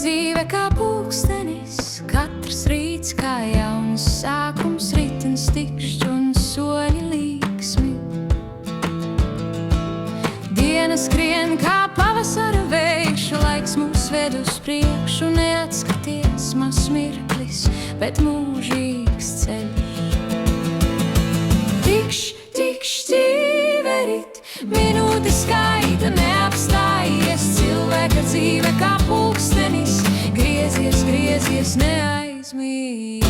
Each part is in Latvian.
dzīve kā pulkstenis, katrs rīts kā jauns sākums, ritens tikšķi un soļi līksmi. Dienas skrien kā pavasara vējš, laiks mūs ved uz priekšu, neatskaties maz mirklis, bet mūžīgs ceļš. Tikšķi dzīve rit, minūte skaita neapstājies, cilvēka dzīve kā pulkstenis, griezies, neaizmīg.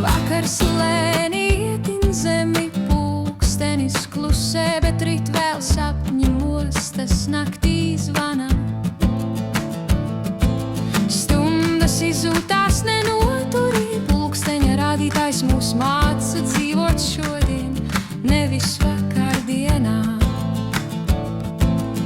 Vakars lēni ietin zemi, pulkstenis klusē, bet rit vēl sapņi mostas naktī zvana. Stundas izūtās nenoturi, pulksteņa rādītājs mūs māca dzīvot šodien, nevis vakardienā.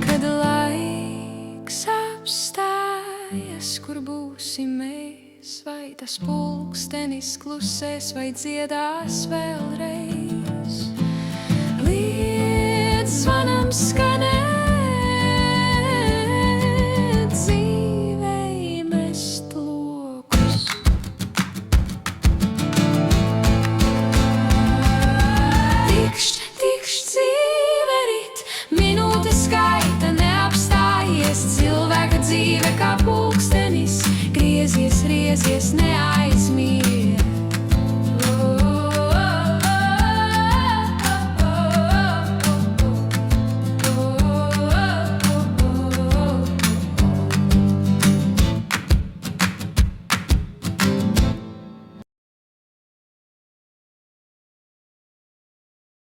Kad laiks apstājas, kur būsim mēs, vai tas pulkstenis klusēs vai dziedās vēlreiz. Līdz zvanam skanē